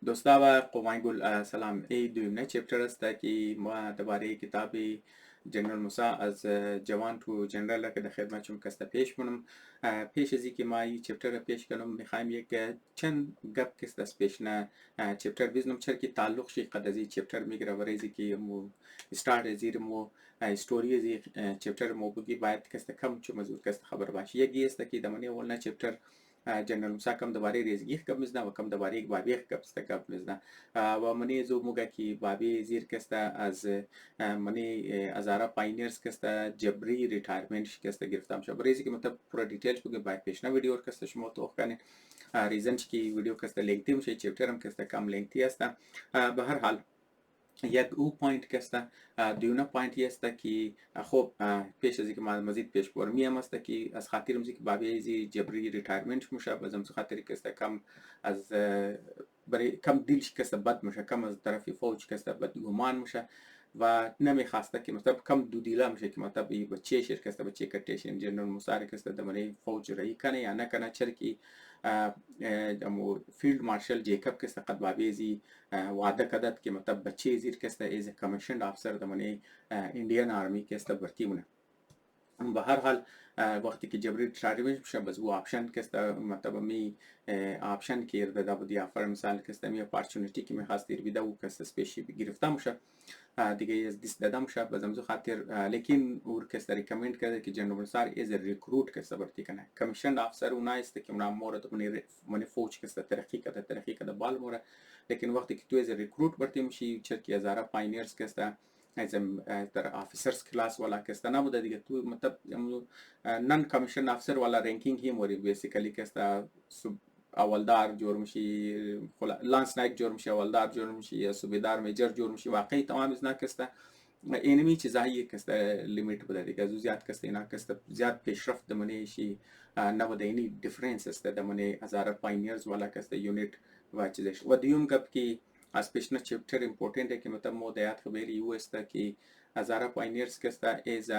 دوستا و قومای گل سلام ای دویمنه چپتر است که ما درباره کتاب جنرال موسی از جوان تو جنرال که در خدمتشون کسته پیش کنم. پیش از اینکه ما این چپتر رو پیش کنم میخوایم یک چند گپ کست از پیش نه چپتر بزنم چرا که تعلق شی قد از این چپتر میگیره و ریزی که مو استارت از این مو استوری از این چپتر مو بگی باید کسته کم چه مزور کسته خبر باشه. یکی است که دمانی اول نه چپتر جنرال موسی کم درباره ریزگیخ گپ میزنه و کم درباره یک بابیخ گپ میزنه و منی زو موگه که بابی زیر کسته از منی ازارا پاینیرز کسته جبری ریتایرمنت کسته گرفتم شد ریزی که مطلب پورا دیتیلز بگه باید پیشنا ویدیو کسته شما توخ کنین ریزن که ویدیو کسته لینکتی میشه چپتر هم کسته کم لینکتی است. به هر حال یک او پوینت کسته دیونه پوینت است که خب پیش از اینکه مزید پیش برمی است که از خاطر موزیک بابی ازی جبری ریتایرمنت میشه و از خاطر کسته کم از برای کم دیلش کسته بد میشه کم از طرف فوج کسته بد گمان میشه و نمیخواسته که مثلا کم دو دیلا میشه که مثلا بچه شرکت بچه کتیشن جنرال موسی کسته دمنی فوج رایی کنه یا نکنه چرکی امو فیلد مارشال جیکب کسته قد بابیزی وعده کدت که مطلب بچه زیر کسته ایز کمیشن افسر دمنی انډین آرمی کسته برتی مونه. به هر حال وقتی که جبری تراریمش میشه بس او آپشن کسته مطلب می آپشن که ارده بودی افر مثال کسته می اپارچونیتی که میخواستی بیده او کسته سپیشی گرفته میشه دیگه از دیست داده میشه بس همزو خاطر لیکن اور کسته ریکمند کرده که جنرال نصار ایز ریکروت کسته برتی کنه کمیشن افسر اونایی است که اونا مورد من فوج کسته ترقی کرده بال موره لیکن وقتی که تو ایز ریکروت برتی میشی چرکی هزاره پاینیرز کسته از در آفیسرز کلاس والا کسته نبوده دیگه تو مطلب نان کمیشن افسر والا رنکینگ هم وری بیسیکلی کسته اولدار جور میشی لانس نایک جور میشی اولدار جور میشی یا صوبیدار میجر جور میشی واقعی تمام از کسته اینمی چیزایی کسته لیمیت بوده دیگه از زیاد کسته اینا کسته زیاد پیشرفت دمونه شی نبوده اینی دیفرنس است دمونه هزار پاینیرز والا کسته یونیت و چیزش و دیوم گپ کی از پیشنا چپتر امپورتنت که مطلب مودیات خبری یو است که هزار پاینیرز کسته ایز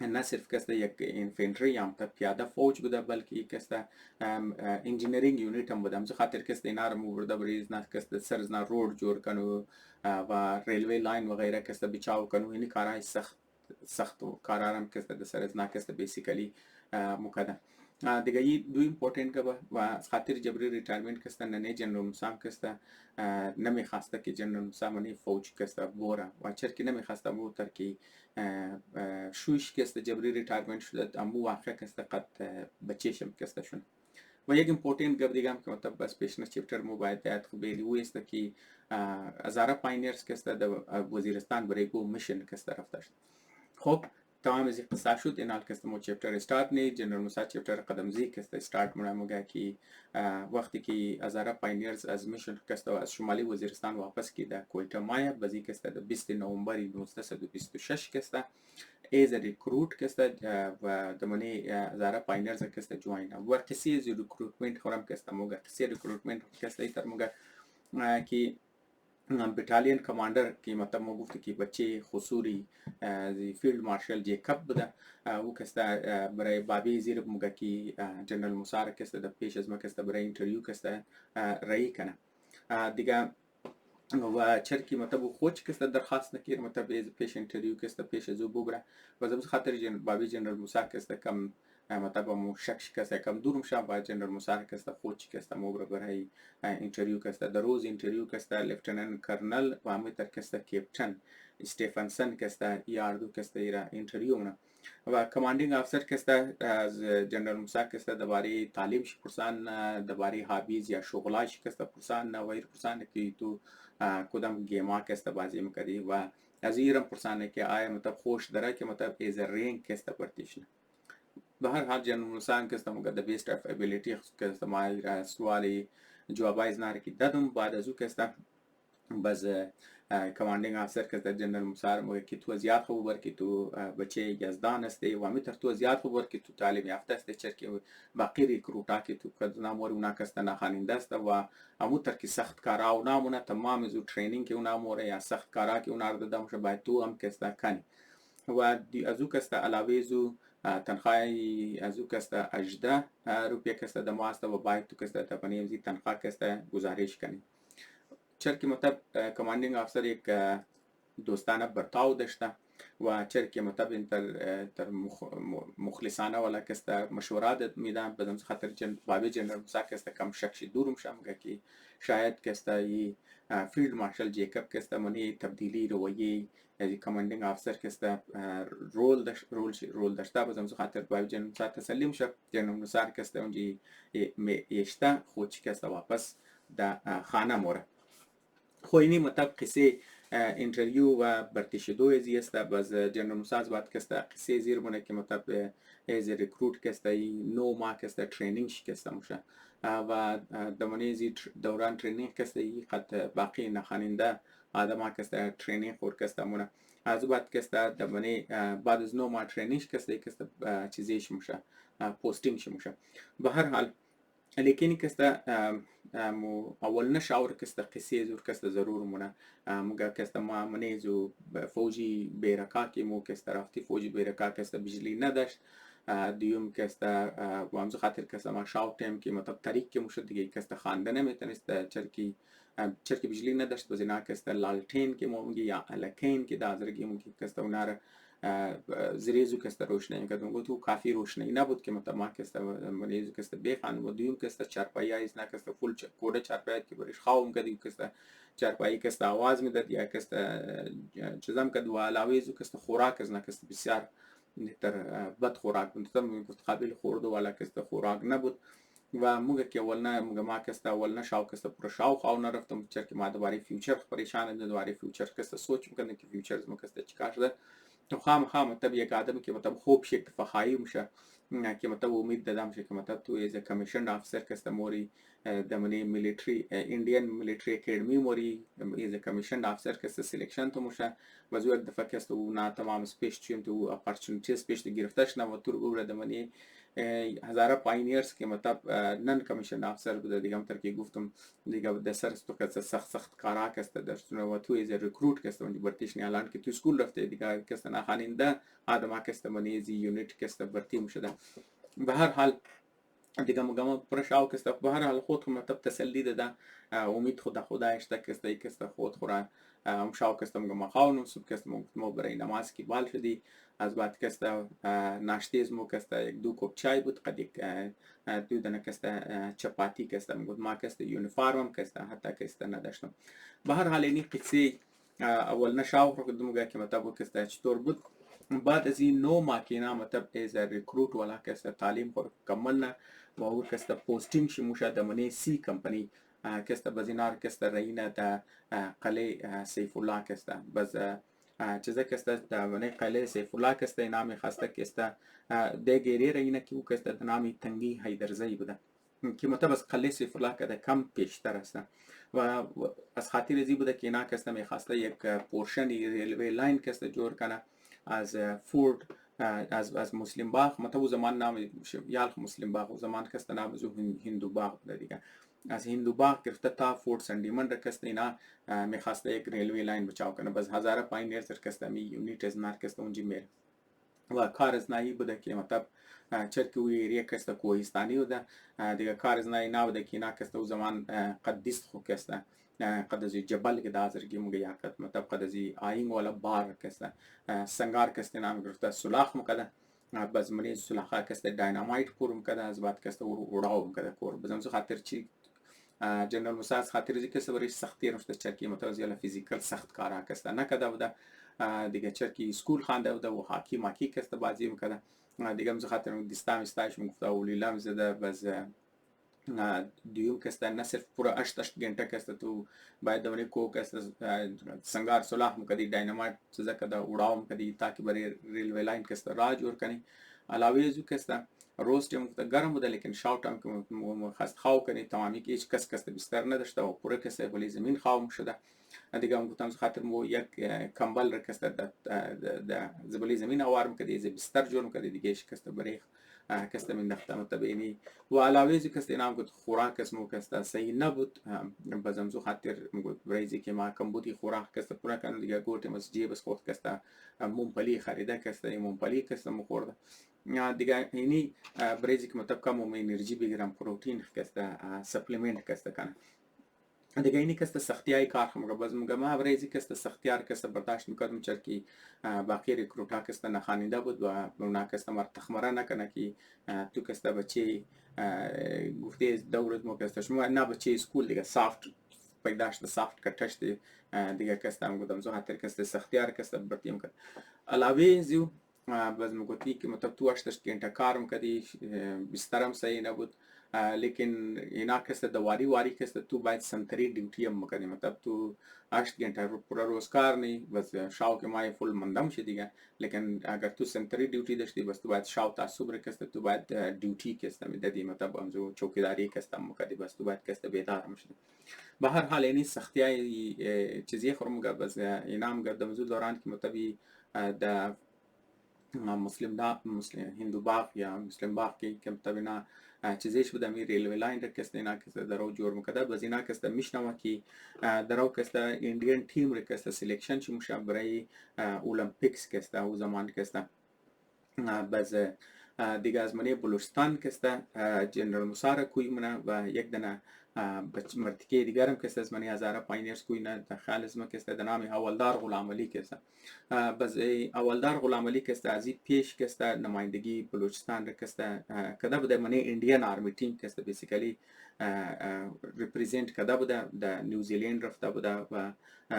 نه صرف کسته یک انفنتری هم تا پیاده فوج بوده بلکه کسته انجینیرینگ یونیت هم بوده همزه خاطر کسته اینا رو مورده بریز نه کسته سرز نه روڈ جور کنو و ریلوی لاین وغیره کسته بچاو کنو اینی کارهای سخت کارارم کسته ده سرز نه کسته بیسیکلی مکده دیگه ای دو امپورتنت که و از خاطر جبری ریتایرمنت کسته نه جنرال موسی کسته نمیخواسته که جنرال موسی منی فوج کسته بوره و چرکی نمیخواسته بود تر که شوش کسته جبری ریتایرمنت شده امو واقع کسته قد بچهشم کسته شون و یک امپورتنت گپ دیگه هم که مطلب بس پیشنه چپتر مو باید دید خبری او است که هزاره پاینیرز کسته در وزیرستان برای گو میشن کسته رفته شد. خب تمام از قصه شد این حال کسته مو چپتر استارت نی جنرال موسی چپتر قدم زی کسته استارت مونه موگه که وقتی که هزاره پاینیرز از میشن کسته از شمالی وزیرستان واپس کی در کویتا مایه بزی کسته در 20 نوامبر 1926 کسته ایز ریکروت کسته و دمانی هزاره پاینیرز کسته جوین و قصی از ریکروتمنت خورم کسته موگه قصی ریکروتمنت کسته ایتر موگه که بتالین کماندر که مطلب ما گفت که بچه خصوری فیلد مارشال جیکب بوده او کسته برای بابی زیر موگه که جنرال موسی کسته در پیش از ما کسته برای اینترویو کسته رایی کنه دیگه و چرکی مطلب خود کسته درخواست نکیر مطلب پیش اینترویو کسته پیش از او بگره و زمین خاطر بابی جنرال موسی کسته کم مطلب مو شک کسته کم دور میشه با جنرال موسی کسته خود کسته مو برای اینترویو کسته در روز اینترویو کسته لفټننټ کرنل و امیتر کسته کیپټن استیفنسن کسته یاردو کسته ایرا اینترویو نه و کماندینگ افسر کسته از جنرال موسی کسته درباره تعلیم ش پرسان درباره هابیز یا شغلاش کسته پرسان و غیر پرسان که تو کدام گیما کسته بازی میکردی و از ایران پرسانه که آیا مطلب خوش داره که مطلب ایز رینگ کسته پرتیشنه به هر حال جنرال موسی کسته مگه د بیست اف ابیلیتی کسته ما سوالی جوابای زنار کی دادم بعد از او کسته بس کماندینگ افسر کسته جنرال موسی مگه که تو زیاد خبر که تو بچه یزدان استی و میتر تو زیاد خبر که تو تعلیم یافته استی چرکی باقی ریکروتا که تو کدنا مور اونا کسته نخاننده است و امو تر کی سخت کارا و نامونه تمام زو ټرینینګ کې اونا مور یا سخت کارا کې اونا د دمشه باید تو هم کسته کنی و از او کسته علاوه زو تنخواهی از او کسته 18 روپیه کسته دمو است و باید تو کسته تپنیم زی تنخواه کسته گزارش کنی چرکی مطب کماندینگ افسر یک دوستانه برتاو داشته و چرکی مطب این تر مخلصانه ولا کسته مشورات میدم بدم خاطر بابی جنرال موسی کسته کم شکشی دورم شم که شاید کسته فیلد مارشال جیکب کسته منی تبدیلی رویه کماندینگ افسر کسته رول داشته بدم خاطر بابی جنرال موسی تسلیم شد جنرال موسی کسته اونجی یشته خود کسته واپس در خانه موره خوینی مطب قصه انترویو و برتشدو ازی است باز جنرال موسی از بعد کسته قصه زیر بونه که مطب از ریکروت کسته نو ما کسته ترینینگ کسته موشه و دمانی زی دوران ترینینگ کسته قد باقی نخاننده آدم ها کسته ترینینگ خور کسته مونه از بعد کسته دمانی بعد از نو ما ترینینگ کسته چیزیش موشه پوستینگ موشه به هر حال لیکن کسته اول نشاور کسته قصه زور کسته ضرور مونه مگه کسته ما منیزو فوجی بیرکا که مو کسته رفتی فوجی بیرکا کسته بجلی نداشت دیوم کسته و همزو خاطر کسته ما شاو تیم که مطلب طریق که موشد دیگه کسته خانده نمیتونست چرکی بجلی نداشت بزینا کسته لالتین که مو یا الکین که دازرگی مو کسته اوناره زریزو کسته روشنی میکرد اون تو کافی روشنی نبود که مثلا ما کسته منیزو کسته بخوان و دویم کسته چارپایی ایست نه کسته فول کوره چارپایی که برش خواهم کردیم کسته چارپایی کسته آواز میداد یا کسته چیزام کد و علاوه کسته خوراک از نه کسته بسیار تر بد خوراک بود گفت قابل خورد ولا کسته خوراک نبود و موږ که ولنه موږ ما کسته ولنه شاو کسته پر شاو خو نه رفتم چې ما دوباره فیوچر پریشان ده دوباره فیوچر کسته سوچ میکنم که فیوچرز مو کسته چیکار شده تو خام مطلب یک آدم که مطلب خوب شکل فخایی میشه که مطلب امید دادم که مطلب تو از کمیشن افسر کسته موری دمنی میلیتری ایندین میلیتری اکیدمی موری از کمیشن افسر کسته سلیکشن تو میشه و زور دفعه کسته و نه تمام سپیش چیم تو اپورتونتی سپیش گرفتش نه و تو رو دمنی هزاره پاینیرز که مطلب نن کمیشن افسر بوده دیگه هم که گفتم دیگه در سر تو کسته سخت کارا کسته داشت و تو از ریکروت کسته اونجا برتیش نه الان که تو اسکول رفته دیگه کسته نخواننده آدم کسته منیزی یونیت کسته برتی میشده به هر حال دیگه مگم پرشاو کسته به هر حال خود مطلب تسلی داده امید خدایش تا کسته خود خورا شاو کسته مگم خواونم صبح کسته مو برای نماز کی بال شدی از بعد کسته ناشتیز مو کسته یک دو کپ چای بود قد یک دو دانه کسته چپاتی کسته مگم ما کسته یونیفرم کسته حتی کسته نداشتم به هر حال اینی قصه اول نشاو رو کدوم که مطلب کسته چطور بود بعد از این نو ماکینا مطلب از ریکروت ولا کسته تعلیم خور کملنا و او کسته پوستینگ شموشه دمنی سی کمپانی کسته بزینار کسته رئینا دا قلعه سیف الله کسته بز چیزا کسته دمنی قلعه سیف الله کسته نامی خسته کسته دگیری رئینا که او کسته نامی تنگی حیدرزی بوده که مطلب از قلعه سیف الله کده کم پیشتر است و از خاطر ازی بوده که اینا کسته میخواسته یک پورشنی ریلوی لاین کسته جور کنه از فورد از مسلم باغ مطلب زمان نام یالخ مسلم باغ زمان کسته نام زو هندو باغ بوده دیگه از هندو باغ گرفته تا فورد سندیمند کسته اینا میخواسته یک ریلوی لاین بچاو کنه بس هزاره پاینیر سر کسته می یونیت از نار کسته اونجی میل و کار از نایی بوده که مطلب چرکی وی ریه کسته کوهستانی بوده دیگه کار از نایی نبوده که اینا کسته او زمان قدیست خو کسته قد از جبل که دازرگی مگه یاکت مطلب قد از آینگ والا بار کسته سنگار کسته نام گرفته سلاخ مکده باز منی سلاخا کسته داینامایت پورم کده از بعد کسته وراو کده کور بزنم خاطر چی جنرال موسی خاطر زی کسته برای سختی رفته چرکی مطلب زیاده فیزیکال سخت کارا کسته نکده بوده دیگه چرکی اسکول خانده بوده و هاکی ماکی کسته بازی میکده دیگه مز خاطر دیستام استایش میگفته ولیلام زده باز دیو کسته نه صرف پورا 8 घंटा کسته تو باید دونه کو کسته سنگار سلاح مکدی داینامایت چیزا کدا وډاوم کدی تاکي بری ریلوی لاین کسته را جوړ کنی علاوه زو کسته روز ټیم ته ګرم بوده لیکن شاو ټام که خست خاو کنی تمامی که هیچ کس کسته بستر نداشته و پورا کسته بلی زمین خاوم شده دیگه هم گفتم خاطر مو یک کمبل رکسته د زبلی زمین اوارم کدی ز بستر جوړم کدی دیگه کسته بری کسته من دخته متبینی و علاوه زی کسته نام گفت خوراک اسمو کسته صحیح نبود بازم زو خاطر گفت برایزی که ما کم بودی خوراک کسته پورا کنه دیگه گفتم از جیب خود کسته مونپلی خریده کسته مونپلی کسته مخورده دیگه اینی برایزی که مطلب کم انرژی بگیرم پروتین کسته سپلیمنت کسته کنه دیگه اینی که است سختیای کار هم باز میگم ما برای که است سختیار که است برداشت میکردم چرا که باقی ریکروت ها که است نخواننده بود و اونا که است مر تخمره نکنه که تو که است بچه گفته دورت مو که است شما نه بچه اسکول دیگه سافت پیدا شده سافت کټش دی دیگه که است هم گفتم زه خاطر که است سختیار که است برتیم کرد علاوه زیو باز میگویی که مطلب تو 8 घंटा کارم کردی بسترم صحیح نبود لیکن اینا که است دواری واری که است تو باید سنتری ड्यूटी هم میکنی مطلب تو 8 घंटा پورا روز کار نی بس شاو که مای فول مندم شد دیگه لیکن اگر تو سنتری ड्यूटी داشتی بس تو باید شاو تا صبح که است تو باید ड्यूटी که است میدادی مطلب همزو چوکیداری که است میکردی بس تو باید که است بیدار میشد به هر حال اینی سختیای چیزی خورم بس اینا هم گردم زو دوران که مطلبی د مسلم هندو باغ یا مسلم باغ که مطلب اینا چیزیش بوده می ریلوی لاین را کسته اینا کسته درو جور مکده باز اینا کسته میشنوه که درو کسته ایندیان تیم را کسته سلیکشن چی موشه برای اولمپیکس کسته او زمان کسته باز دیگه از منی بلوچستان کسته جنرال مسار کوی منه و یک دنه مرتکه دیگرم کسته از منی هزاره پاینرز کوی نه دخل از من کسته در نام حوالدار غلام علی کسته باز حوالدار غلام علی کسته از این پیش کسته نمایندگی بلوچستان را کسته کده بوده منی ایندیان آرمی تیم کسته بیسیکلی ریپریزنت کده بوده در نیوزیلند رفته بوده و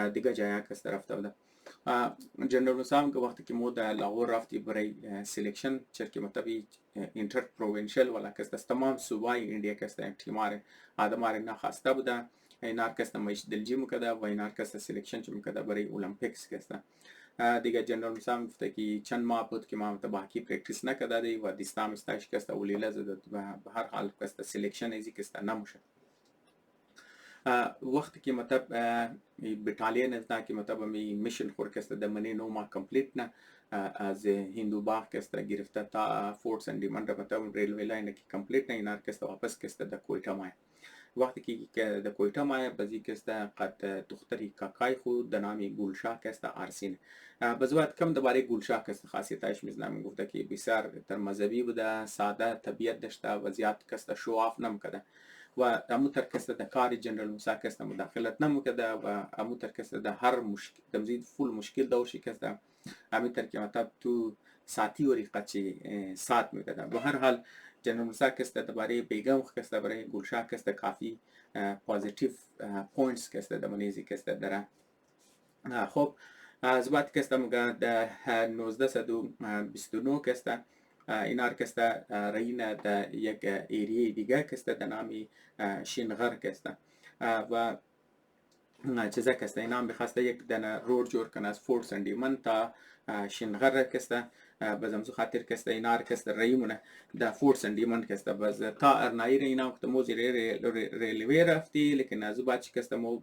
دیگه جایا کسته رفته بوده جنرال مسام که وقتی که ما در لاهور رفتی برای سلیکشن چرکی مطابی انتر پروینشل ولا کسته تمام صوبای اندیا کسته تیمار آدمار نخواسته بوده اینار کسته مایش دلجی مکده و اینار کسته سلیکشن چه مکده برای اولمپیکس کسته دیگه جنرال مسام گفته که چند ماه بود که ما باقی پرکتیس نکرده دی و دیستام استایش کسته ولیله زده و به هر حال کسته سلیکشن ایزی کسته نموشه وقتی که مطلب بتالین از که مطلب می میشن خور کسته د منی نو ما کمپلیت نه از هندو باغ کسته گرفته تا فورت سندیمن را مطلب ریلوی لاین کی کمپلیت نه اینار کسته واپس کسته د کویتا ما وقتی که د کویتا ما بزی کسته قد دختری کاکای خود د نامی گلشاه کسته آرسین بزوات کم درباره گلشاه کسته خاصیتش میزنم گفته که بسیار تر مذهبی بوده ساده طبیعت داشته و زیاد کسته شو آف نمیکرده و امو ترکسته در کار جنرال موسی کسته مداخلت نمیکرده و امو ترکسته در هر مشکل تمزید فول مشکل داشتی کسته امی ترکی مطلب تو ساعتی وری قچی ساعت میکرده به هر حال جنرال موسی کسته درباره بیگم کسته برای گلشاه کسته کافی پوزیتیو پوینتس کسته در منیزی کسته داره خب از بعد کسته مگه در 1929 کسته اینار کسته رئین در یک ایریه دیگه کسته در نامی شینغر کسته و چیزه کسته اینام بخواسته یک دنه رود جور کنه از فورت سندیمن تا شینغر کسته بازم خاطر کسته اینار کسته رئیمونه در فورت سندیمن کسته باز تا ارنایی اینام که موزی ریلوی رفتی لیکن از بعد کسته مو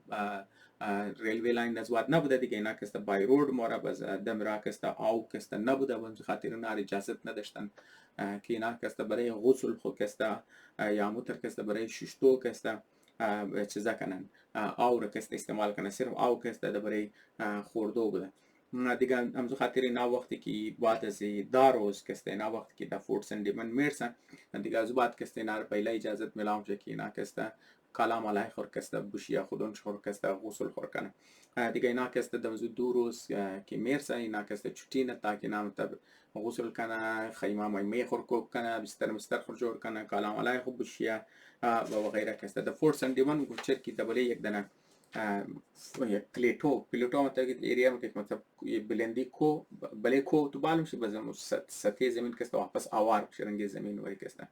ریلوی لاین نزواد نبوده دیگه اینا کسته بای رود مورا باز دمرا کسته آو کسته نبوده و خاطر اینا اجازت نداشتن که اینا کسته برای غسل خو کسته یا موتر کسته برای ششتو کسته چیزا کنن آو را کسته استعمال کنن صرف آو کسته برای خوردو بوده دیگه همزو خاطر اینا وقتی که بعد از داروز کسته اینا وقتی که در فورت سندیمن میرسن دیگه از بعد کسته اینا پهلا اجازت میلام که اینا کسته کلام علیه خور کسته بوشیا خودون خور کسته غسل خور کنه دیگه اینا کسته دمزو 2 روز که میرسه اینا کسته چوتی نه تا که نام تب غسل کنه خیمه می خور کوب کنه بستر خور جوړ کنه کلام علیه خو بوشیا و غیره کسته د فورت سندیمن گوچر کی دبلی یک دنه پلیتو مطلب ایریا که مطلب بلندی کو بله کو تو بالم شي بزم سطح زمین کسته واپس آوار شرنگی زمین وری کسته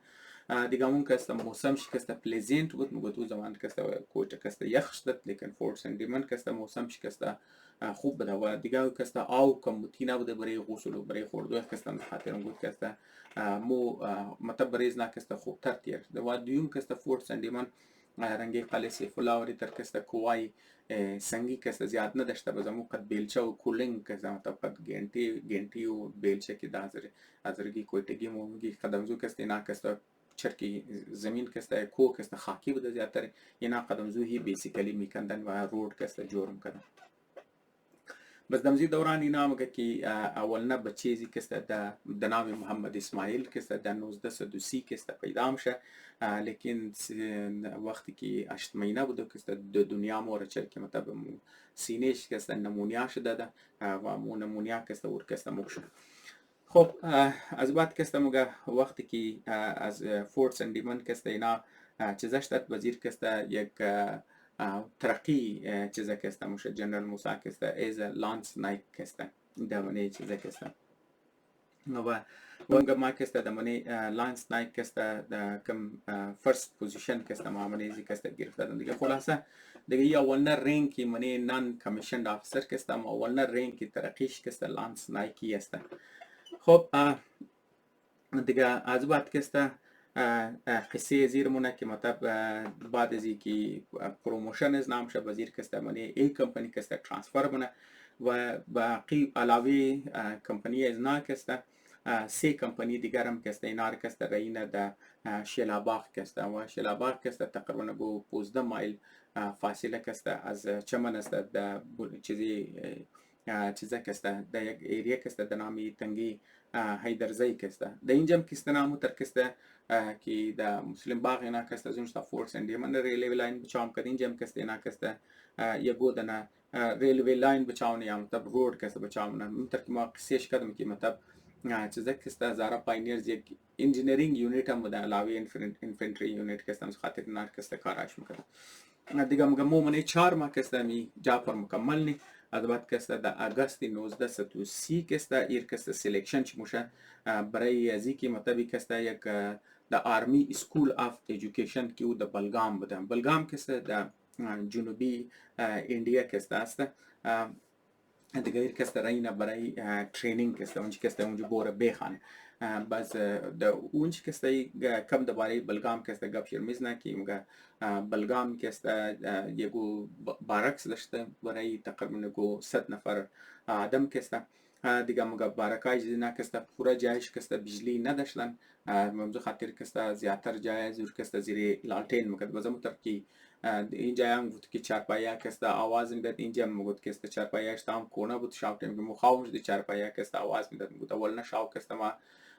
دیگه اون کسته موسم شي کسته پلیزنت بود مگو تو زمان کسته کوچه کسته یخ شدت لیکن فورت سندیمن کسته موسم شي کسته خوب بده و دیگه کسته آو کمبوتی نبوده برای غسل و برای خوردو کسته خاطر اون بود کسته مو مطلب بریز نه کسته خوب تر تیر و دیوم کسته فورت سندیمن رنگی قلعه سیف الله وری تر کسته کوای سنگی کسته زیاد نداشته بزمو قد بیلچه و کولنگ کسته مطلب قد گنتی و بیلچه که ده ازرگی کویتگی موگی قدمزو کسته اینا کسته چرکی زمین کسته کو کسته خاکی بوده زیادتر اینا قدمزو هی بیسیکلی میکندن و رود کسته جورم کردن بس دمزی دوران اینا مگه که اولنا بچیزی که در نام محمد اسماعیل که در 1930 که پیدا میشه، لیکن وقتی که 8 مهینه بوده که در دنیا مورچر که مطلب سینهش که نمونیا شده ده و مو نمونیا که ور که مکشه. خب از بعد که مگه وقتی که از فورت سندیمن که اینا چیزش داد وزیر که یک ترقی چیزا که موشه جنرال موسی که ایز لانس نایک که دمونه چیزا که و اونجا ما که دمونه لانس نایک که کم فرست پوزیشن که ما منی زی که گرفته دادن دیگه. خلاصه دیگه یا اولنا رینک کی منی نان کمیشن افسر که ما اولنا رینک کی ترقیش که لانس نایکی است. خب دیگه از بعد که قصه زیرمونه که مطلب بعد از اینکه پروموشن از نام شد وزیر که منی ای کمپانی که ترانسفر بونه و باقی علاوه کمپانی از نا که سه کمپانی دیگر هم که اینا که رینه در شیلاباغ که و شیلاباغ که تقریبا بو 15 مایل فاصله که از چمن است در چیزا که در یک ایریا که در نامی تنگی هیدرزی که در اینجا که نامو تر که در مسلم باغ اینا که زونشتا فورس اندیمن ریلوی لاین بچام که اینجا که اینا که یگو دنا ریلوی لاین بچاونه یا مطلب رود که بچاونه منتر که ما قصهش کردم که مطلب چیزا که زارا پاینیرز یک انجینیرینگ یونیت هم بوده علاوه انفنتری یونیت که خاطر نار که کاراش میکنه دیگه مو منی 4 ماه که می جاپر مکمل نی از بعد که در اگست 1930 که ایر که سلیکشن چی موشه برای ازی که مطلبی که یک در آرمی اسکول آف ایژوکیشن که او در بلگام بوده. بلگام که در جنوبی اندیا که است دیگه ایر که راینا برای ترینینگ که اونجا که اونجا بوره بخانه بس در اونج که کم درباره بلگام که گپ شرمیزنه که مگه بلگام که یگو بارکس داشته برای تقریبا گو 100 نفر آدم که دیگه مگه بارکای جدینا که پورا جایش که بجلی نداشتن ممزو خاطر که زیادتر جای زور که زیر لالتین مگه بازم ترکی این جای هم بود که چارپایا که آواز میداد اینجا میگفت که چارپایاش تام کونه بود شاوت میگه مخاوش دی چارپایا که آواز میداد میگفت اول شاو که ما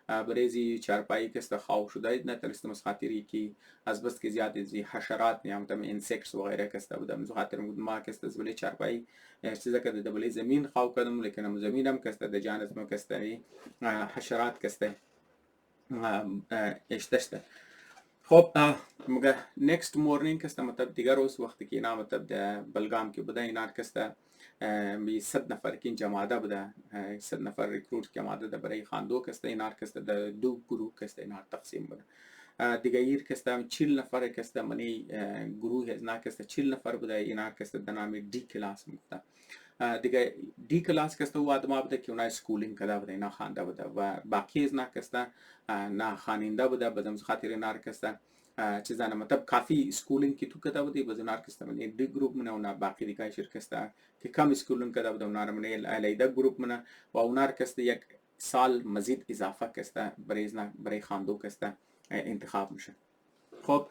برای چارپایی که خاو شده نه ترستم خاطری که از بس که زیاد زی حشرات نیام تام انسکتس و غیره که بودم مزو خاطر میگفت ما که ولی چارپایی چیزا که در ولی زمین خاو کردم لیکن زمینم که در جانب ما که حشرات که اشتشته. خب مگه next morning که مطلب دیگر روز وقتی که اینا مطلب در بلگام که بوده اینا که می 100 نفر که جماعت بوده 100 نفر ریکروت جماعت ده برای خاندو که اینا که در دو گروه که اینا تقسیم بوده دیگه ایر که 40 نفر که منی گروه از نا که 40 نفر بوده اینا که در نام دی کلاس میگفته دیگه دی کلاس که تو آدم بوده که اونها اسکولینگ کرده بوده اینا خوانده بوده و باقی از نا که نه خواننده بوده بدم خاطر اینا که چیزا مطلب کافی اسکولینگ کی تو کرده بودی بدون ارکستر من دی گروپ منه اونا باقی دیگه شرکت که کم اسکولینگ کرده بوده اونا من علیده گروپ منه و اونا ارکستر یک سال مزید اضافه که برای خواندو که انتخاب میشه. خب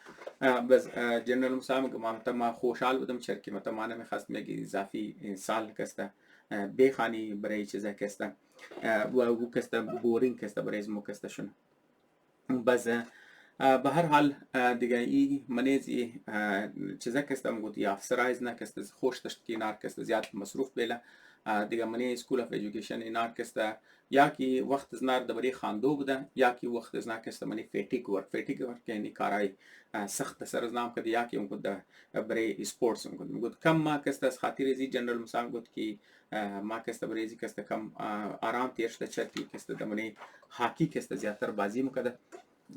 بس جنرال مسام که ما خوشحال بودم چرا که مثلا من میخواست میگه اضافی سال که بخانی برای چیزا که و او که بورینگ که برای زمو که شون بس به هر حال دیگه ای منیزی چیزا که میگوت یا افسرایز نه که خوش داشت که نار که زیاد مصروف بیله دیگه منی اسکول اف ایژوکیشن اینا که یا کی وقت از نار دبری خواندو بوده یا کی وقت از نار که منی فیټیک ورک یعنی کارای سخت سر از نام که یا کی میگوت برای اسپورتس میگوت کم ما که از خاطر زی جنرال مسام میگوت کی ما که برای زی که کم آرام تیرشته چرکی که دمنی هاکی که زیاتر بازی میکرد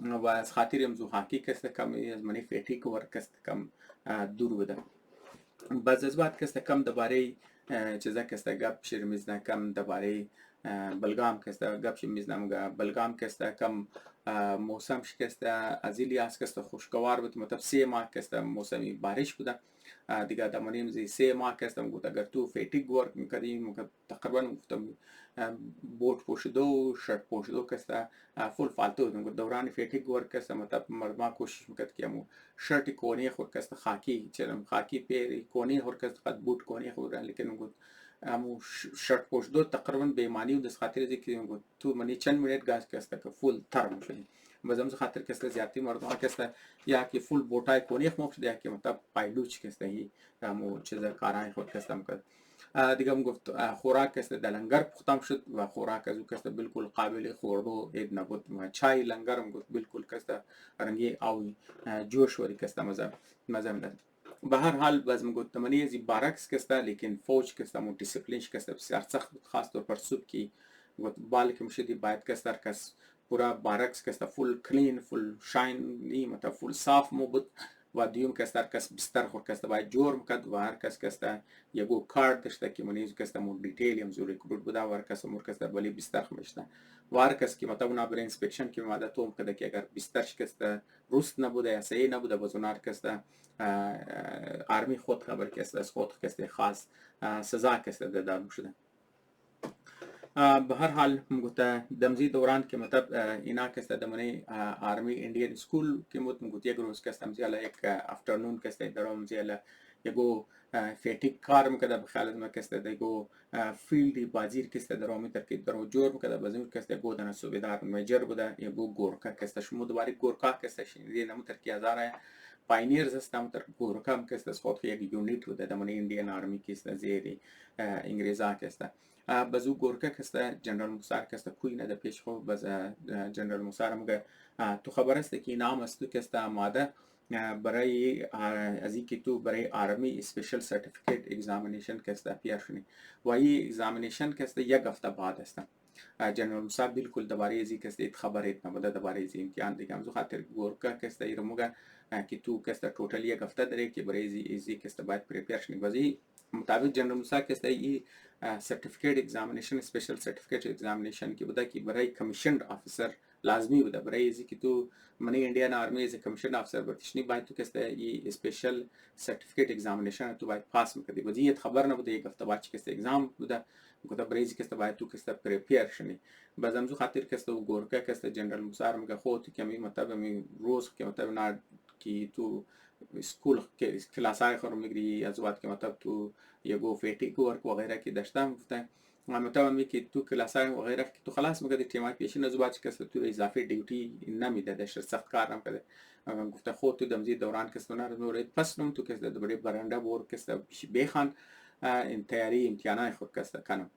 و از خاطر امزو هاکی که کم از منی فیټیک ورک کم دور بوده بعض از بعد که کم درباره چیزا که گپ شرمیزنه کم درباره بلگام که گپ شرمیزنه مگه بلگام که کم موسم شکسته از الیاس که خوشگوار بود مطلب 3 ماه که موسمی بارش بوده دیگه دمانیم زی 3 ماه کستم گفت اگر تو فیتیگ ورک میکردیم تقریبا گفتم بوت پوشیده و شرط پوشیده کسته فول فالتو بود. دوران فیتیگ ورک کسته مطلب مردم کوشش میکرد که امو شرط کونی خود کسته خاکی چرم خاکی پیری کونی خود کسته قد بوت کونی خود لیکن گفت امو شرط پوشیده تقریبا بیمانی و دست خاطر ازی که گفت تو منی چند منیت گاز کسته که فول ترم شدی بازم خاطر کسته زیادتی مردم کسته یا که فول بوتای کونی خود شده یا که مطلب پایلوچ کسته هی امو چیز کارهای خود کسته میکرد. دیگه هم گفت خوراک است در لنگر پختم شد و خوراک از او کست بالکل قابل خوردو اید نبود. چای لنگر هم گفت بالکل کست رنگی آوی جوش وری کست مزه میداد. به هر حال باز گفت منی از بارکس کست لیکن فوج کست مو دیسپلینش کست بسیار سخت بود خاص طور پر صبح کی گفت بالی که مشدی باید کست کس پورا بارکس کست فول کلین فول شاین مطلب فول صاف مو بود و دیوم کس هر کس بستر خور کس باید جور میکرد و هر کس کس یگو کارت داشته که منیز کس مو دیتیلی هم زوری کرد بوده و هر کس مور کس ولی بستر خمیشته و هر کس که مطلب اونا برای انسپکشن که ماده توم کده که اگر بسترش کس روست نبوده یا صحیح نبوده بازون هر کس آرمی خود خبر کس از خود کس خاص سزا کس دادن شده. به هر حال مگوته دمزی دوران که مطلب اینا کسته دمانی آرمی ایندین سکول که مگوت یک روز کستم زیالا یک افترنون کسته درام زیالا یگو فیتیک کار میکده بخیالت ما کسته دیگو فیلدی بازیر کسته درامی ترکید درو جور میکده بازیم کسته گودن سوبیدار میجر بوده یگو گورکا کسته شما دوباره گورکا کسته شنیدی نمو ترکی هزاره پاینیرز هستم تر گورکا هم کسته خود یک یونیت بوده دمانی ایندین آرمی کسته زیری انگلیزا کسته بازو گورکا کسته جنرال موسار کسته کوی نده پیش خو باز جنرال موسار مگه تو خبر است که نام است تو کسته آماده برای از اینکه تو برای آرمی اسپیشل سرتیفیکیت اگزامینیشن کسته پیاشنی و این اگزامینیشن کسته یک هفته بعد است. جنرال موسار بالکل درباره ازی کسته خبریت نبوده درباره ازی امتحان دیگه همزو خاطر گورکا کسته ایرو مگه که تو کسته توتال یک هفته داره که برای ازی کسته باید پریپیرشنی بازی مطابق جنرال موسار کسته ای سرتیفیکیت اگزامینیشن اسپیشل سرتیفیکیت اگزامینیشن که بوده که برای کمیشنড آفیسر لازمی بوده برای ازی که تو منی انډین آرمی از کمیشن افسر برتشنی باید تو کسته ای اسپیشل سرتیفیکیت اگزامینیشن تو باید پاس میکردی بازی یه خبر نبوده یک هفته بعد کسته اگزام بوده گفت برای ازی کسته باید تو کسته پریپیر شنی باز همزو خاطر کسته و گورکا کسته جنرال موسار میگه خود که می مطلب می روز که مطلب نه که تو اسکول کلاس های خورم میگری از وقت که مطلب تو یگو فیتیک ورک و غیره که داشتم گفتن مطلب می که تو کلاس های و غیره که تو خلاص میگردی تیمای پیشین از وقت که تو اضافه دیوتی نمیده داشت سخت کار نمیده گفته خود تو دمزی دوران که سونا رو نورید پس نم تو که دوباره برنده بور که بخوان این تیاری امتحانات خود که کنم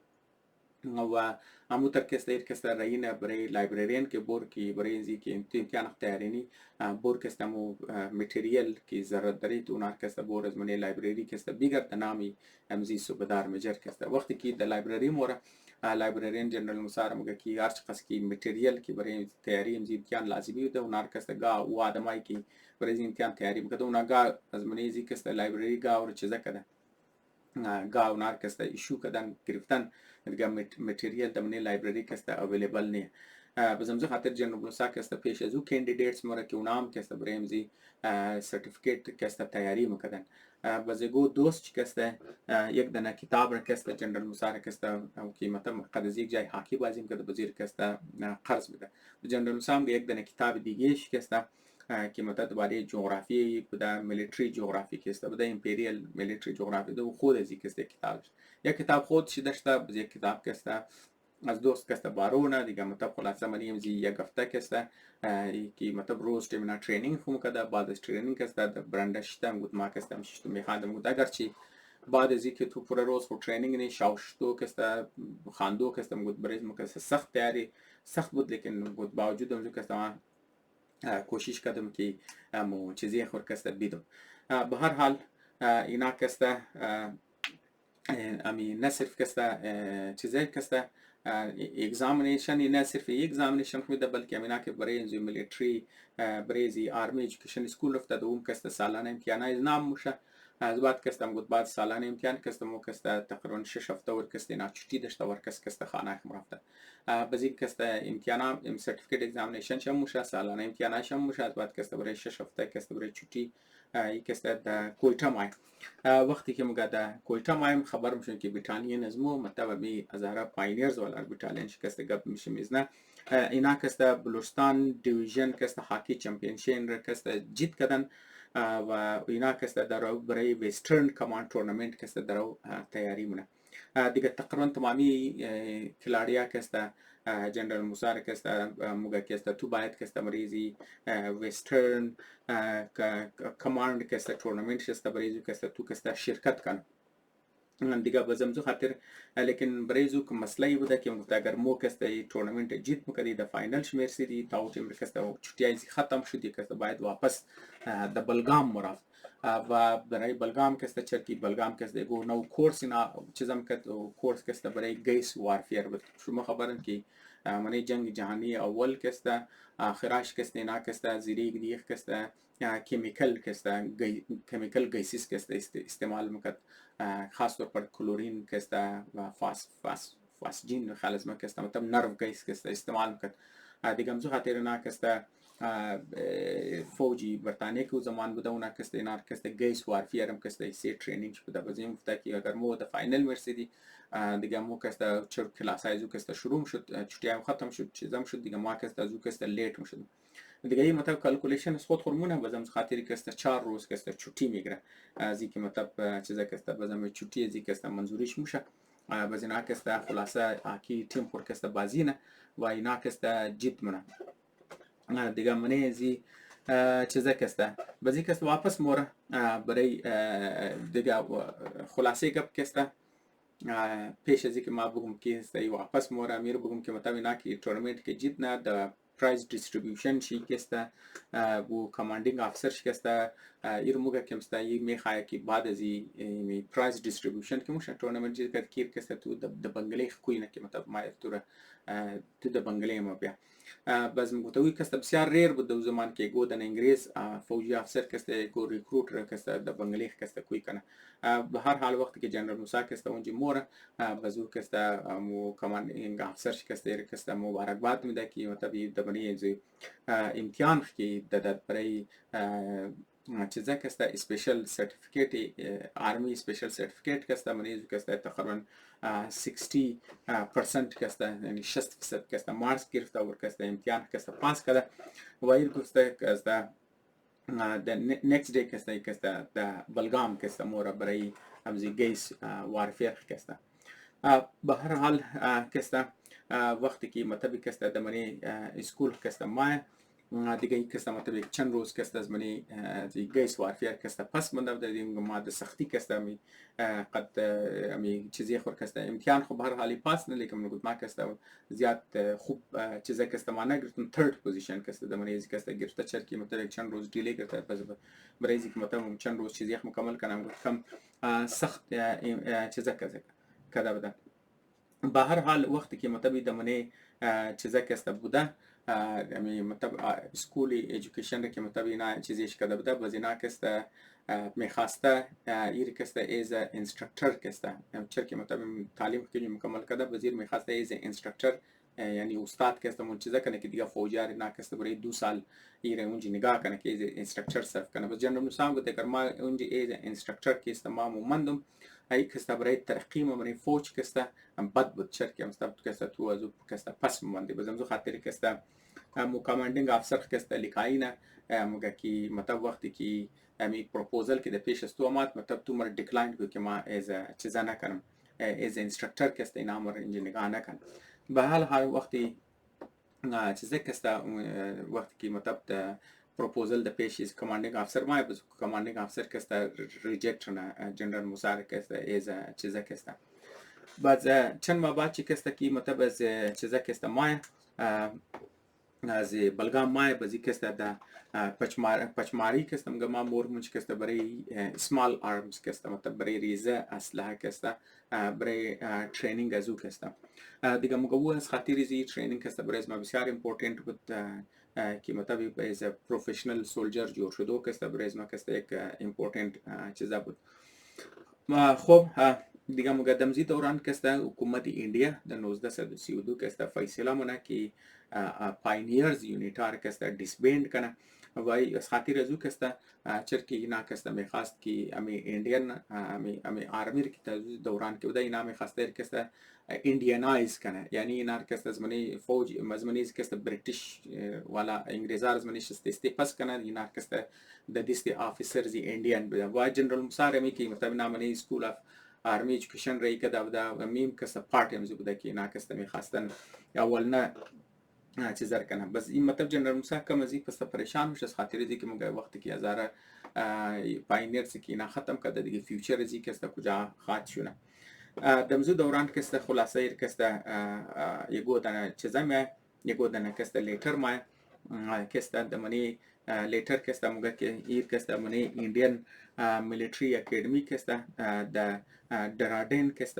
و همو تر کسته کسته راینا برای لایبرریان که بور کی برای اینزی که امتحان تیارینی بور کسته مو متریال که ضرورت دارید اونها کسته بور از منی لایبرری کسته بیگر نامی امزی سوبدار مجر کسته وقتی که در لایبرری مورا لایبرریان جنرال موسار مگه کی هر چقدر کی متریال که برای تیاری امزی امتحان لازمی بوده اونها کسته گا و آدمایی که برای امتحان تیاری میکرد اونها گا از منی زی کسته لایبرری گا اور چیزا کده گا اونها کسته ایشو کدن گرفتن دیگه متریال دمنی لایبرری کسته اویلیبل نه بزمزو خاطر جنرال موسار کسته پیش از او کاندیدیتس مورا که اونام کسته برای امزی سرتیفیکیت کسته تیاری میکردن بزگو دوست کسته یک دانه کتاب را کسته جنرال موسار کسته که مثلا قد از یک جای حاکی بازی میکرده بزیر کسته قرض میده جنرال موسار یک دانه کتاب دیگه کسته که مثلا درباره جغرافی بوده میلیتری جغرافی کسته بوده امپریال میلیتری جغرافی ده و خود از کسته کتابش یک کتاب خودش داشته بز یک کتاب کسته از دوست کسته بارونه دیگه مطلب خلاصه منی امزی یک هفته کسته که مطلب روز تیمنا ترینینگ خو کده بعد از ترینینگ کسته برنده شدم گفت ما کسته میشتم میخواندم گفت اگرچه بعد از اینکه تو پورا روز خو ترینینگ نی شاوشتو کسته خواندو کسته گفت برای مکسه سخت تیاری سخت بود لیکن گفت با وجود امزو کسته کوشش کردم که مو چیزی خور کسته بیدم به هر حال اینا کسته امی نه صرف کسته چیزی کسته اگزامینیشن نه صرف اگزامینیشن میده بلکه امینا که برای اینجا میلیتری برای زی آرمی ایژوکیشن اسکول افتاده اون کسته سالانه امتحانات نام میشه از بعد کستم گفت بعد سالانه امتحان کستم و کسته تقریبا 6 هفته ور کسته نه چوتی داشته ور کسته خانه خم رفته بازی کسته امتحان سرتیفیکیت اگزامینیشن شم میشه سالانه امتحانش هم میشه از بعد کسته برای 6 هفته کسته برای چوتی یک است در کویتا مای وقتی که مگه در کویتا مایم خبر میشون که بریتانیا نظمو مطلب می از هر پاینیرز ولا بریتانیا شکست گپ میشه میزنه اینا کست بلوچستان دیویژن کست هاکی چمپیونشین را کست جیت کردن و اینا کست در برای وسترن کمان تورنمنت کست در تیاری مونه دیگه تقریبا تمامی کلاڑیا کست جنرال موسار کست موگا کست تو باید کست مریزی وسترن کماند کست تورنمنت کست بریزو کست تو کست شرکت کن دیگه بزمزو خاطر لیکن بریزو که مسئله بوده که مگفت اگر مو کست تورنمنت جیت مکدی در فاینل شمیرسی دی تاو تیم کست چوتیای ختم شدی کست باید واپس در بلگام مرافت و برای بلگام کست چرکی بلگام کست گو نو کورس اینا چیزم کت کورس کست برای گیس وارفیر بود شما خبرن که منی جنگ جهانی اول کست آخراش کست اینا کست زیریگ دیخ کست کیمیکل کست کیمیکل گیسیس کست استعمال مکت خاص طور پر کلورین کست و فاسجین خالص ما کست مطلب نرو گیس کست استعمال مکت دیگه همزو خاطر اینا کست فوجی برطانیه که زمان بوده اونا کست اینا کست گیس وارفیر هم کست سی ترینینگ بوده بزیم گفته که اگر مو در فاینل مرسیدی دیگه مو کست چر کلاس های زو کست شروع شد چوتی هم ختم شد چیزم شد دیگه ما کست زو کست لیت شد دیگه این مطلب کالکولیشن خود خورمونه بزم خاطری کست 4 روز کست چوتی میگیره از اینکه مطلب چیزا کست بزم چوتی از کست منظوریش میشه بزینا کست خلاصه اکی تیم پر کست بازینه و اینا کست جیت منه دیگه منی زی چیزا کسته بازی کست واپس موره برای دیگه خلاصه گپ کسته پیش از اینکه ما بگم که سعی واپس موره میره بگم که مطمئن اینا که تورنمنت که جیت نه در پرایز دیستریبیوشن شی کسته بو کماندینگ افسر شکسته ایر موگه کمسته ای میخواه که بعد از این پرایز دیستریبیوشن که موشه تورنمنت جیت کرد کیر کسته تو د بنگلی خوی نه که مطلب ما تو د بنگلی ما بیا باز مگوتوی کست بسیار ریر بود دو زمان که گو دن انگلیس فوجی افسر کست گو ریکروتر کست د بنگلی کست کوی کنه به هر حال وقتی که جنرال موسی کست اونجا موره بازو کست مو کمان این افسر کست کست مبارکباد میده که مطلب دبنی از امتحان که دادت برای چیزا کست اسپیشل سرتیفیکیت آرمی اسپیشل سرتیفیکیت کست منیز کست تقریبا 60% کست یعنی 60% کست مارکس گرفته و کست امتحان کست پاس کرده و این کست کست the next day کست د بلگام کست مورا برای همزی گیس وارفیر کست به هر حال کست وقتی که مطلب کست دمانی اسکول کست ما دیگه کست مطلب چند روز کست از منی گیس وارفیر کست پس مندم دادیم ما د سختی کست می قد می چیزی خور کست امتحان خوب هر حالی پاس نه لیکن نگود ما کست زیاد خوب چیزا کست ما نگرفتم third position کست دمانی از کست گرفته چرکی مطلب چند روز دیلی گرفته پس برای اینکه مطلب چند روز چیزی مکمل کنم کم سخت چیزا کذا بده به هر حال وقتی که مطلب دمانی چیزا کست بوده یعنی مطلب اسکولی ایژوکیشن را که مطلب اینا چیزیش کرده بوده باز اینا کست میخواسته ایر کست ایز انسترکتر کست چرا که مطلب تعلیم که مکمل کرده وزیر میخواسته ایز انسترکتر یعنی استاد کست من چیزا کنه که دیگه فوجیار اینا کست برای 2 سال ایره اونجا نگاه کنه که ایز انسترکتر صرف کنه بس جنرال نسام گفته اگر ما اونجا ایز انسترکتر کست ما مومندم ای کست برای ترقی ما برای فوج کست بد بود چرا که مستب کست تو از کست پس مومنده بزم زو خاطر کست مو کماندینگ افسر کست لیکاینا مگه کی مطلب وقتی کی امی پروپوزل که د پیش است اومد مطلب تو مر ډیکلاین کو که ما از چیزا نکنم از انسترکتر کست اینا مر انجی نگاه نکن به حال وقتی چیزا کست وقتی کی مطلب د پروپوزل د پیش از کماندینگ افسر ما بس کماندینگ افسر کست ریجکت نه جنرال موسار کست از چیزا کست بعد چند ماه بعد چی کست کی مطلب از چیزا کست ما از بلگام مای بازی کست دا پچماری کست مگه ما مورمونچ کست برای سمال آرمز کست مطلب برای ریزه اسلحه کست برای ترینینگ ازو کست دیگه مگه او از خاطر زی ترینینگ کست برای ما بسیار امپورتنت بود که مطلب از پروفیشنل سولجر جور شدو کست برای ما کست یک امپورتنت چیزا بود خب دیگه مقدمزی دوران کست حکومت انډیا د 1932 کست فیصله مونه که پاینیرز یونیټار کست ډیسبیند کنه وای از خاطر از او کسته چرکی اینا کسته میخواست که امی ایندین امی آرمی که تا دوران که بوده اینا میخواسته کسته ایندیانایز کنه، یعنی اینا کسته از منی فوج مزمنی کسته بریتیش والا انگلیزار از منیش استفاده کنه، اینا کسته د دیستی آفیسرز ایندیان بودن و جنرال موسی می که مثلا نامنی اسکول اف آرمی ایژوکیشن رای که دا میم کسته پارت امز بوده که اینا کسته میخواستن اول نه چیز کنه. بس این مطلب جنرال موسی کم از این پس پریشان میشه از خاطر اینکه موقع وقتی که هزار پاینیرز که اینا ختم کرده دیگه فیوچر از که است کجا خاط شونه دمزو دوران که است خلاصه که است یگو دانه چیزا ما یگو دانه که است لیتر ما که است دمنی لیتر که است موقع که ایر که است دمنی ایندین میلیتری اکادمی که است د درادین که است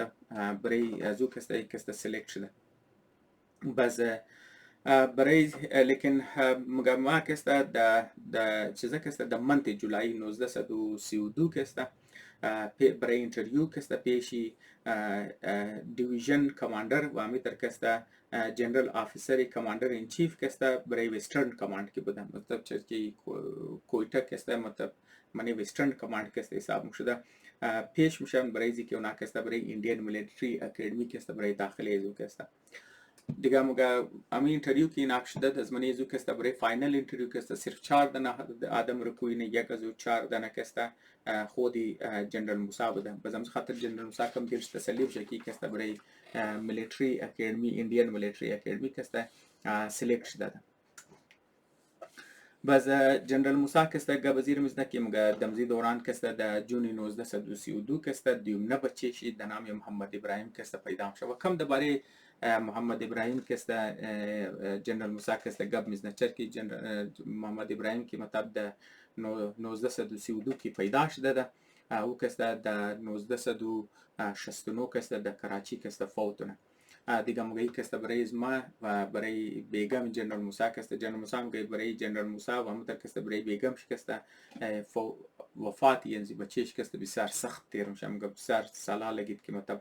برای ازو که است سلیکت شده. بس برای لیکن مگه که است د چیزا که است د منت جولای 1932 که است برای اینترویو که است پیشی دیویژن کماندر و امیتر که است جنرال آفیسر کماندر این چیف که است برای وسترن کماند که بودم، مطلب چیزی کویتا که است مطلب منی وسترن کماند که است حساب شده پیش میشن برای اینکه اونا که است برای ایندین میلیتری اکادمی که است برای داخل ازو که است دیگه موقع امی اینترویو که نقش داد از منی ازو که است برای فاینال اینترویو که است صرف 4 دانه آدم رو کوی نه یک از 4 دانه که است خودی جنرال موسی بوده. بازم خاطر جنرال موسی کم دیرش تسلیم شکی که است برای میلیتری اکادمی ایندین میلیتری اکادمی که است سلیکت شده. باز جنرال موسی که است گوزیر میزنه که موقع دمزی دوران که است د جون 1932 که است دیوم نه بچه شی د نام محمد ابراهیم که است پیدا شد و کم درباره محمد ابراهیم که است جنرال موسی که است گب میزنه چرکی محمد ابراهیم که مطلب د 1932 که پیدا شده ده او که است د 1969 که است د کراچی که است فوتونه دیگه موقعی که است برای ما و برای بیگم جنرال موسی که است جنرال موسی موقعی برای جنرال موسی و همونطور که است برای بیگم شکست وفات یعنی بچهش که است بسیار سخت تیر میشه موقع بسیار سالا لگید که مطلب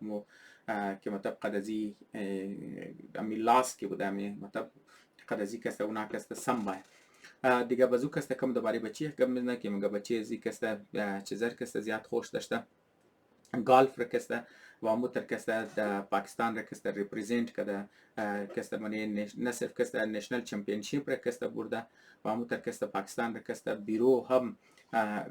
قد ازی امی لاس که بوده امی مطلب قد ازی که است اونا که است سنبای دیگه بازو که است کم دوباره بچه کم میدونه که موقع بچه ازی که است چیزر که است زیاد خوش داشته گالف را که است و همونطور که است پاکستان را که است ریپرزنت کرده که است منی نه صرف که است نشنل چمپیونشیپ را که است برده و همونطور که است پاکستان را که است بیرو هم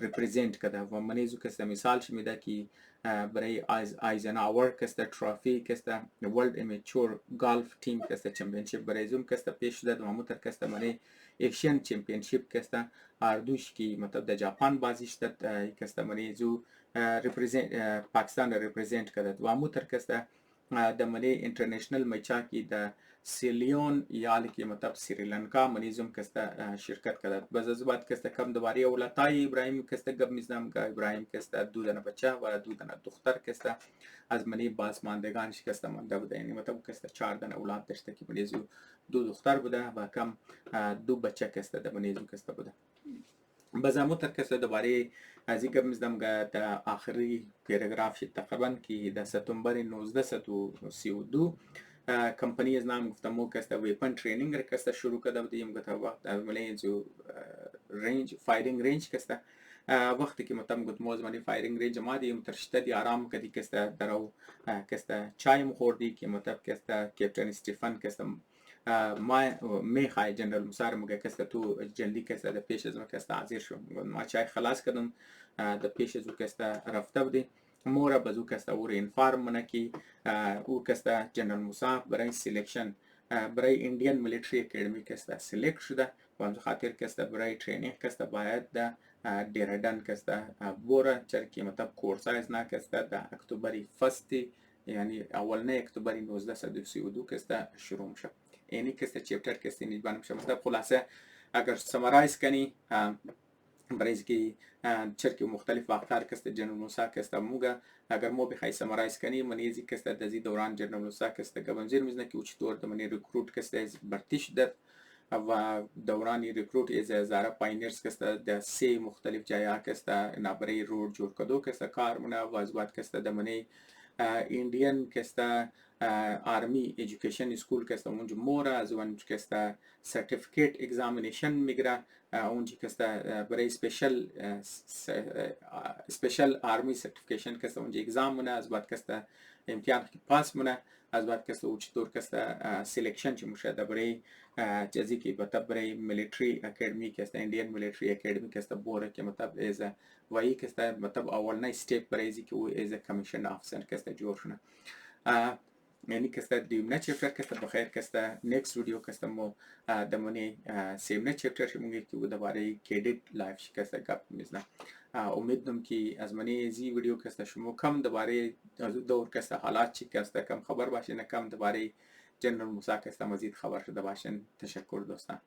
ریپرزنت کرده و منی زو که است مثال میده که برای آیزنهاور که است ترافی که است ورلد امیچور گالف تیم که است چمپیونشیپ برای زوم که است پیش شده و همونطور که است منی ایشین چمپیونشیپ که است اردوش کی مطلب د ژاپن بازی شد که است منی زو ریپرزنت پاکستان ریپرزنت کرد و همونطور که است د منی اینټرنیشنل میچا کی د سیلیون یا که مطلب سریلانکا منیزم که است شرکت کرد. باز از بعد که است کم دوباره اولادای ابراهیم که است گب میزنم که ابراهیم که است دو دانه بچه و دو دانه دختر که است از منی بازماندگانش که است مانده بوده، یعنی مطلب که است 4 دانه اولاد داشته که منیزو 2 دختر بوده و کم 2 بچه که است د منیزو که است بوده. باز همونطور که است دوباره از این گب میزنم که د آخری پاراگراف شد تقریبا که د سپتامبر 1932 کمپانی از نام گفتم که است ویپن ترینینگ که است شروع کرده بودیم گفت وقت عملی جو رنج فایرینگ رنج که است وقتی که مطمئن گفت موزمانی فایرینگ رنج ما دیم ترشته آرام کردی که است درو که است چای مخوردی که مطلب که است کپتن استیفن که است ما میخوای جنرال موسی موقع که است تو جلدی که است د پیش از ما که است حاضر شو ما چای خلاص کردم د پیش از که است رفته بودی مورا بازو که است او انفارم منه کی او که است جنرال موسی برای سلیکشن برای ایندین میلیتری اکادمی که است سلیکت شده و از خاطر که است برای ترینینگ که است باید د دیردن که است بورا چرکی مطلب کورس از نه که است د اکتبر فستی یعنی اولنه اکتبر 1932 که است شروع میشه. یعنی که است چپتر که است نیبان میشه. مطلب خلاصه اگر سمرایز کنی برای اینکه چرکی مختلف واقعات که است جنرال موسی که است موگه اگر مو بخوای سمرایز کنی منیزی که است دزی دوران جنرال موسی که است گبنزیر میزنه که چطور د منی ریکروت که است برتیش داد و دورانی ریکروت از هزار پاینرز که است د سه مختلف جایا که است نه برای رود جور کدو که است کار مونه و از بعد که است د منی ایندیان کستا آرمی ایژوکیشن سکول کستا اونجا مورا از اون کستا سرتیفیکیت اگزامینیشن میگیره اونجا کستا برای سپیشل آرمی سرتیفیکیشن کستا اونجا اگزام مونه از بعد کستا امتحان کی پاس مونه از بعد کستا او چطور کستا سیلکشن چی میشه برای جزی که مطلب برای ملیتری اکیڈمی کستا انڈین ملیتری اکیڈمی کستا بوره که مطلب ایز وایی کستا مطلب اولنای استیپ برای ازی که او ایز کمیشن افسر کستا جور شونه یعنی کستا دیومنه چپتر کستا بخیر کستا نیکست ویدیو کستا مو دمونی سیمنه چپتر شمونگی که او دوباره کیدید لایف شی کستا گپ میزنه امید دارم که از منی زی ویدیو کستا شما کم دوباره از دور کستا حالات چی کستا کم خبر باشین کم دوباره جنرال موسی کستا مزید خبر شده باشین. تشکر دوستان.